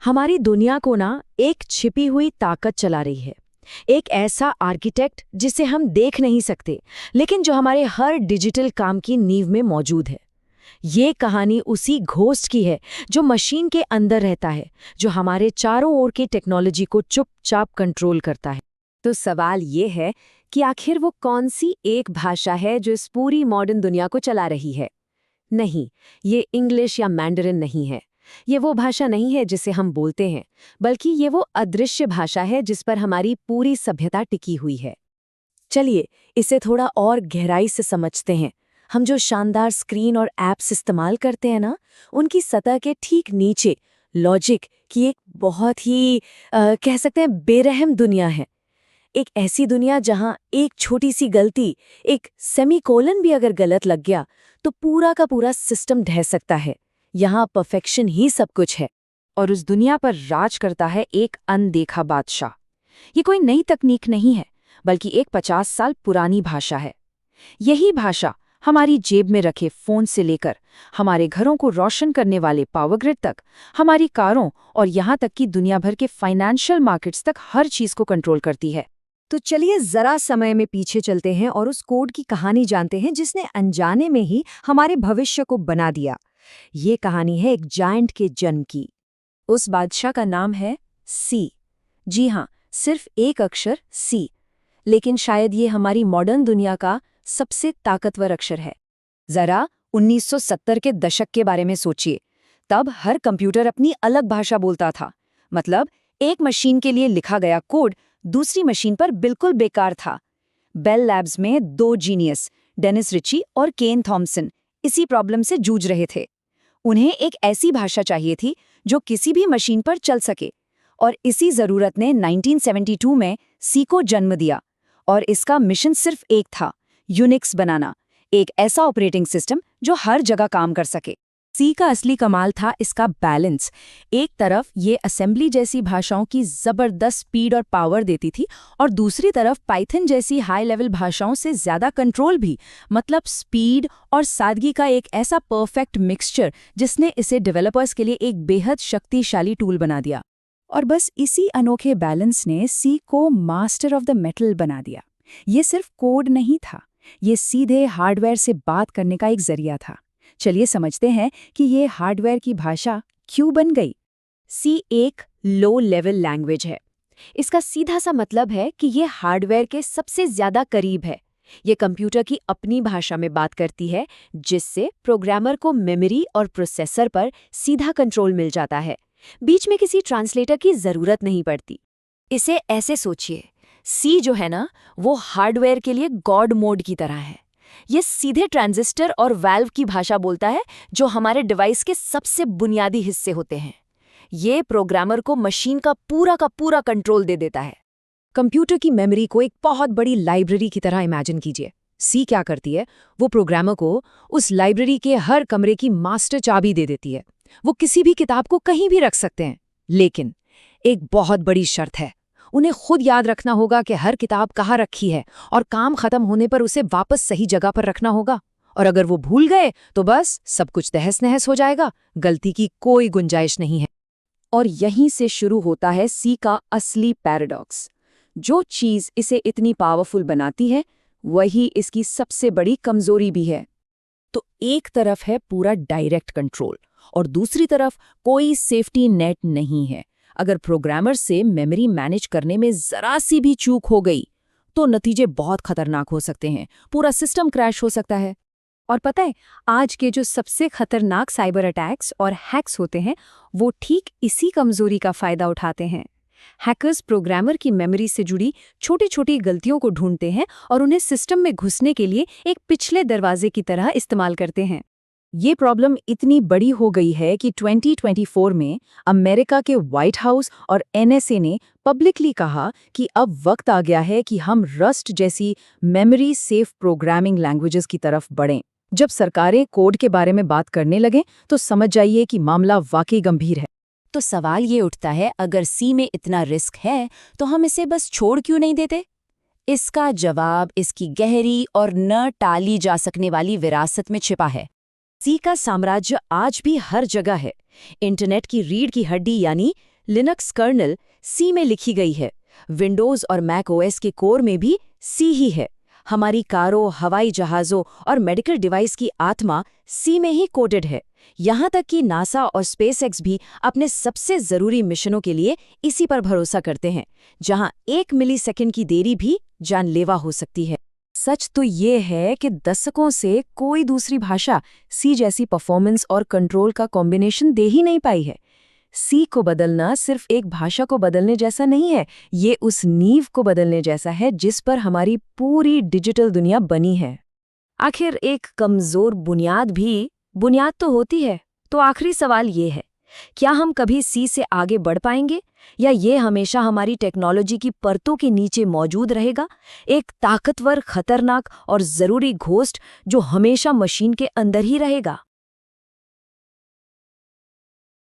हमारी दुनिया को ना एक छिपी हुई ताकत चला रही है। एक ऐसा आर्किटेक्ट जिसे हम देख नहीं सकते, लेकिन जो हमारे हर डिजिटल काम की नींव में मौजूद है। ये कहानी उसी घोस्ट की है जो मशीन के अंदर रहता है, जो हमारे चारों ओर की टेक्नोलॉजी को चुपचाप कंट्रोल करता है। तो सवाल ये है कि आखिर वो कौन सी एक भाषा है जो इस पूरी मॉडर्न दुनिया को चला रही है? नहीं, ये इंग्लिश या मैंडरिन नहीं है। ये वो भाषा नहीं है जिसे हम बोलते हैं, बल्कि ये वो अदृश्य भाषा है जिस पर हमारी पूरी सभ्यता टिकी हुई है। चलिए इसे थोड़ा और गहराई से समझते हैं। हम जो शानदार स्क्रीन और ऐप्स इस्तेमाल करते हैं ना, उनकी सतह के ठीक नीचे लॉजिक की एक बहुत ही कह सकते हैं बेरहम दुनिया है। एक ऐसी दुनिया जहां एक छोटी सी गलती, एक सेमीकोलन भी अगर गलत लग गया तो पूरा का पूरा सिस्टम ढह सकता है। यहाँ परफेक्शन ही सब कुछ है। और उस दुनिया पर राज करता है एक अनदेखा बादशाह। ये कोई नई तकनीक नहीं है, बल्कि एक 50 साल पुरानी भाषा है। यही भाषा हमारी जेब में रखे फोन से लेकर हमारे घरों को रोशन करने वाले पावर ग्रिड तक, हमारी कारों और यहाँ तक कि दुनिया भर के फाइनेंशियल मार्केट्स तक हर चीज को कंट्रोल करती है। तो चलिए जरा समय में पीछे चलते हैं और उस कोड की कहानी जानते हैं जिसने अनजाने में ही हमारे भविष्य को बना दिया। ये कहानी है एक जायंट के जन्म की। उस बादशाह का नाम है सी। जी हाँ, सिर्फ एक अक्षर सी, लेकिन शायद ये हमारी मॉडर्न दुनिया का सबसे ताकतवर अक्षर है। जरा 1970 के दशक के बारे में सोचिए। तब हर कंप्यूटर अपनी अलग भाषा बोलता था। मतलब एक मशीन के लिए लिखा गया कोड दूसरी मशीन पर बिल्कुल बेकार था। बेल लैब्स में 2 जीनियस, डेनिस रिची और केन थॉमसन, इसी प्रॉब्लम से जूझ रहे थे। उन्हें एक ऐसी भाषा चाहिए थी जो किसी भी मशीन पर चल सके, और इसी जरूरत ने 1972 में सी को जन्म दिया। और इसका मिशन सिर्फ एक था, यूनिक्स बनाना, एक ऐसा ऑपरेटिंग सिस्टम जो हर जगह काम कर सके। सी का असली कमाल था इसका बैलेंस। एक तरफ ये असेंबली जैसी भाषाओं की जबरदस्त स्पीड और पावर देती थी, और दूसरी तरफ पाइथन जैसी हाई लेवल भाषाओं से ज्यादा कंट्रोल भी। मतलब स्पीड और सादगी का एक ऐसा परफेक्ट मिक्सचर जिसने इसे डेवलपर्स के लिए एक बेहद शक्तिशाली टूल बना दिया। और बस इसी अनोखे बैलेंस ने सी को मास्टर ऑफ द मेटल बना दिया। ये सिर्फ कोड नहीं था, ये सीधे हार्डवेयर से बात करने का एक जरिया था। चलिए समझते हैं कि ये हार्डवेयर की भाषा क्यों बन गई। सी एक लो लेवल लैंग्वेज है। इसका सीधा सा मतलब है कि ये हार्डवेयर के सबसे ज्यादा करीब है। ये कंप्यूटर की अपनी भाषा में बात करती है, जिससे प्रोग्रामर को मेमोरी और प्रोसेसर पर सीधा कंट्रोल मिल जाता है। बीच में किसी ट्रांसलेटर की जरूरत नहीं पड़ती। इसे ऐसे सोचिए, सी जो है ना, वो हार्डवेयर के लिए गॉड मोड की तरह है। ये सीधे ट्रांजिस्टर और वाल्व की भाषा बोलता है, जो हमारे डिवाइस के सबसे बुनियादी हिस्से होते हैं। ये प्रोग्रामर को मशीन का पूरा कंट्रोल दे देता है। कंप्यूटर की मेमोरी को एक बहुत बड़ी लाइब्रेरी की तरह इमेजिन कीजिए। सी क्या करती है, वो प्रोग्रामर को उस लाइब्रेरी के हर कमरे की मास्टर चाबी दे देती है। वो किसी भी किताब को कहीं भी रख सकते हैं, लेकिन एक बहुत बड़ी शर्त है। उन्हें खुद याद रखना होगा कि हर किताब कहाँ रखी है, और काम खत्म होने पर उसे वापस सही जगह पर रखना होगा। और अगर वो भूल गए तो बस सब कुछ तहस नहस हो जाएगा, गलती की कोई गुंजाइश नहीं है। और यहीं से शुरू होता है सी का असली पैराडॉक्स। जो चीज इसे इतनी पावरफुल बनाती है, वही इसकी सबसे बड़ी कमजोरी भी है। तो एक तरफ है पूरा डायरेक्ट कंट्रोल, और दूसरी तरफ कोई सेफ्टी नेट नहीं है। अगर प्रोग्रामर से मेमोरी मैनेज करने में जरा सी भी चूक हो गई तो नतीजे बहुत खतरनाक हो सकते हैं। पूरा सिस्टम क्रैश हो सकता है। और पता है, आज के जो सबसे खतरनाक साइबर अटैक्स और हैक्स होते हैं, वो ठीक इसी कमजोरी का फायदा उठाते हैं। हैकर्स प्रोग्रामर की मेमोरी से जुड़ी छोटी छोटी गलतियों को ढूंढते हैं और उन्हें सिस्टम में घुसने के लिए एक पिछले दरवाजे की तरह इस्तेमाल करते हैं। ये प्रॉब्लम इतनी बड़ी हो गई है कि 2024 में अमेरिका के व्हाइट हाउस और एनएसए ने पब्लिकली कहा कि अब वक्त आ गया है कि हम रस्ट जैसी मेमोरी सेफ प्रोग्रामिंग लैंग्वेजेस की तरफ बढ़ें। जब सरकारें कोड के बारे में बात करने लगें तो समझ जाइए कि मामला वाकई गंभीर है। तो सवाल ये उठता है, अगर सी में इतना रिस्क है तो हम इसे बस छोड़ क्यों नहीं देते? इसका जवाब इसकी गहरी और न टाली जा सकने वाली विरासत में छिपा है। सी का साम्राज्य आज भी हर जगह है। इंटरनेट की रीढ़ की हड्डी यानी लिनक्स कर्नल सी में लिखी गई है। विंडोज़ और मैक ओएस के कोर में भी सी ही है। हमारी कारों, हवाई जहाज़ों और मेडिकल डिवाइस की आत्मा सी में ही कोडेड है। यहाँ तक कि नासा और स्पेसएक्स भी अपने सबसे ज़रूरी मिशनों के लिए इसी पर भरोसा करते हैं, जहाँ 1 मिलीसेकंड की देरी भी जानलेवा हो सकती है। सच तो ये है कि दशकों से कोई दूसरी भाषा सी जैसी परफॉर्मेंस और कंट्रोल का कॉम्बिनेशन दे ही नहीं पाई है। सी को बदलना सिर्फ एक भाषा को बदलने जैसा नहीं है, ये उस नींव को बदलने जैसा है जिस पर हमारी पूरी डिजिटल दुनिया बनी है। आखिर एक कमज़ोर बुनियाद भी बुनियाद तो होती है। तो आखिरी सवाल ये है, क्या हम कभी सी से आगे बढ़ पाएंगे, या ये हमेशा हमारी टेक्नोलॉजी की परतों के नीचे मौजूद रहेगा, एक ताकतवर, खतरनाक और ज़रूरी घोस्ट जो हमेशा मशीन के अंदर ही रहेगा?